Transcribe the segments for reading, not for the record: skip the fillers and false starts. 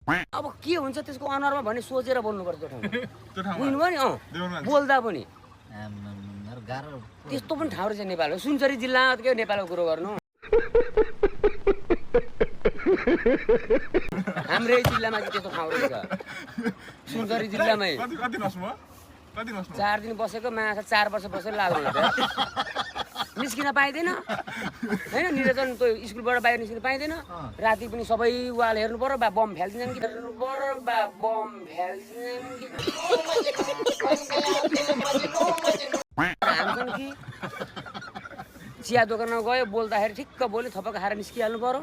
अब के हुन्छ त्यसको अनुहारमा भने सोचेर बोल्नुपर्छ त्यो ठाउँमा बुझ्नुभयो नि बोल्दा पनि त्यस्तो पनि ठाउँ रहेछ नेपालमा सुनसरी जिल्ला के नेपालको कुरो गर्नु हाम्रै जिल्लामा चाहिँ त्यस्तो ठाउँ रहेछ सुनसरी जिल्लामै 4 दिन बसेको माछा 4 वर्ष बसेर लाग्नु निस्किन पाइँदैन होइन निरञ्जन त्यो स्कुलबाट बाहिर निस्किन पाइँदैन राति पनि सबै वाल हेर्नु पर्यो बा बम फ्याल्दिन्छन् कि हान्छन् कि चिया दोकानमा गयो बोल्दाखेरि ठिक्क बोल्यो थपक्क खाएर निस्किहाल्नु पर्यो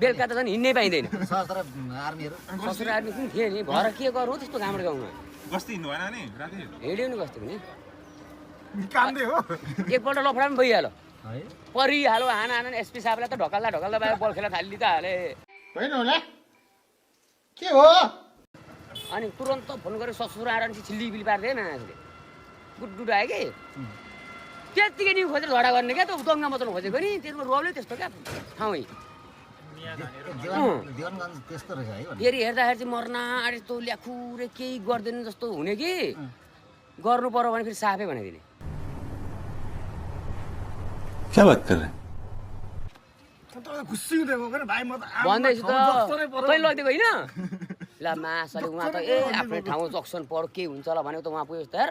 बेलुका त झन् हिँड्नै पाइँदैन सशस्त्र आर्मी पनि थिए नि भएर के गर्नु त्यस्तो गाउँबाट गाउँमा हिँड्यो नि गस्ती पनि एकपल्ट लफडा पनि भइहाल्यो परिहाल्यो हाना एसपी साहबलाई त ढकल्दा बाहिर बल खेला थालि त हाले के हो अनि तुरन्त फोन गरेर ससुर आएर छिल्लिबिली पारिदिए मान्छेले गुड आयो कि त्यतिकै नि खोजेर झगडा गर्ने क्या त दङ्गा मचाउनु खोजेको नि त्यसमा रोलै त्यस्तो क्या ठाउँ फेरि हेर्दाखेरि चाहिँ मर्ना अरे यस्तो ल्याखुरे केही गर्दैन जस्तो हुने कि गर्नु पर्यो भने फेरि साफै बनाइदिने क्या बात कर रहे हैं भन्दैछु त तै लगिदिएको होइन ल मासले उहाँ त आफ्नो ठाउँ जक्सन पर्यो के हुन्छ होला भनेको त उहाँ पुग्यो त यार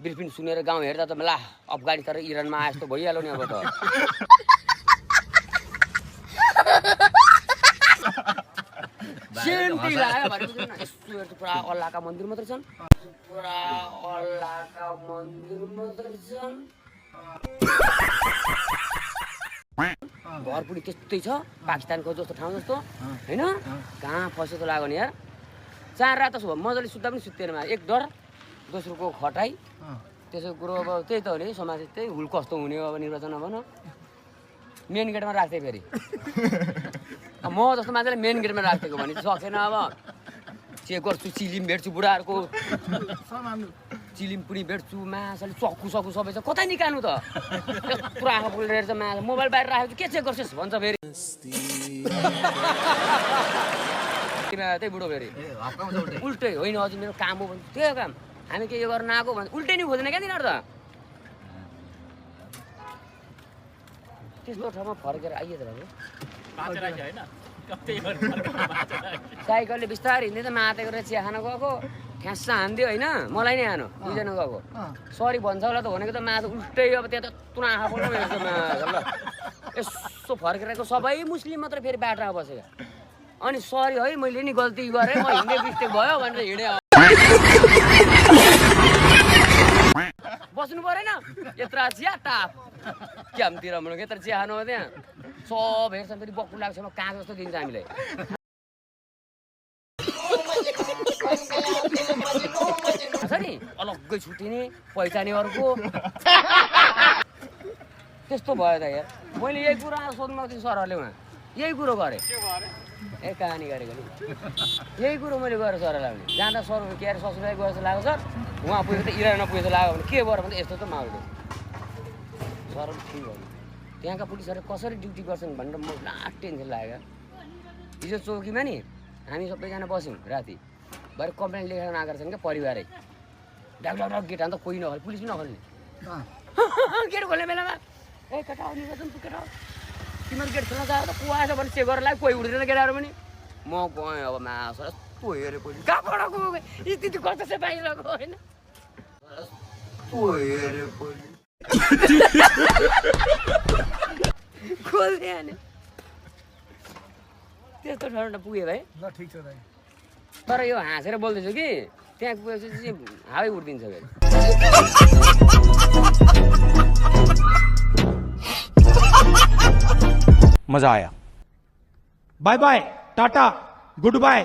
ब्रिफिङ सुनेर गाउँ हेर्दा त ला अफगानिस्तान र इरानमा आए जस्तो भइहाल्यो नि अब त सेन्टी लाग्यो भनेको पुरा अल्लाहका मन्दिर मात्रै छन् घर पनि त्यस्तै छ पाकिस्तानको जस्तो ठाउँ जस्तो होइन कहाँ फस्यो त लाग्यो नि यार 4 रात मजाले सुत्दा पनि सुत्दैन एक डर दोस्रोको खटाइ त्यसो कुरो अब त्यही त हो नि समाज त्यही हुल कस्तो हुने अब निर्वाचन भन मेन गेटमा राख्थे फेरि म जस्तो मान्छेले मेन गेटमा राखिदिएको भने सकेन अब चेक गर्छु चिलिम भेट्छु बुढाहरूको चिलिम पनि भेट्छु माछाले चक्कु सक्कु सबै छ कतै निकाल्नु त पुरा आँखा पुगेर छ माछा मोबाइल बाहिर राखेको के चेक गर्छस् भन्छ फेरि त्यही बुढो फेरि उल्टै होइन हजुर मेरो काम हो भने त्यही काम हामी के यो गर्न आएको भने उल्टै नि खोज्दैन क्या तिनीहरू त त्यस्तो ठाउँमा फर्केर आइए त साइकलले बिस्तारै हिँड्दै त माते गरेर चिया खान गएको ठ्यास्सा हान्दियो होइन मलाई नै हानो दुईजना गएको सरी भन्छ होला त भनेको त माथि उल्टै अब त्यहाँ त तुना आँखा बोल्नु हेर्छ ल यसो फर्केर सबै मुस्लिम मात्रै फेरि बाटोमा बसेको अनि सरी है मैले नि गल्ती गरेँ म हिँड्ने मिस्टेक भयो भनेर हिँडेँ बस्नु परेन यत्रा चिया टाप क्यामतिर भनेको यत्र चिया खानु हो त्यहाँ सब हेर्छ फेरि बक्कु लाग्छ म काग जस्तो दिन्छ हामीलाई छ नि अलग्गै छुट्टिने पहिचाने अर्को त्यस्तो भयो त यार मैले यही कुरा सोध्नु थियो सरहरूले उहाँ यही कुरो गरेँ ए कहानी गरेको नि यही कुरो मैले गरेँ सरलाई भने जाँदा सर के अरे ससुराली गएर जस्तो लाग्यो सर उहाँ पुगेको त इरानमा पुगेको लाग्यो भने के गरेर भने यस्तो त माग्यो सर ठिक हो त्यहाँका पुलिसहरूले कसरी ड्युटी गर्छन् भनेर म लास्ट टेन्सन लाग्यो हिजो चौकीमा नि हामी सबैजना बस्यौँ राति भरे कम्प्लेन लेखेर नगरेको छन् क्या परिवारै डाक्टर गेट हाल्दा कोही नखोल्ने पुलिस पनि नखोल्ने गेट खोल्ने बेलामा ए केटा आउने गर्छन् तँ केटा तिमीहरू गेट खोल्न जाँदा को आएछ भने चेक गरेर कोही उठ्दैन केटाहरू पनि म गएँ अब मासु यस्तो हेरेँ कोही कहाँबाट गएको स्थिति कस्तो चाहिँ बाहिरको होइन खोल्दै हाने त्यस्तो ठाउँमा पुगेँ भाइ ल ठिक छ दाइ तर यो हाँसेर बोल्दैछु कि त्यहाँ पुगेपछि चाहिँ हावै उठिदिन्छ फेरि मजा आया bye bye tata good bye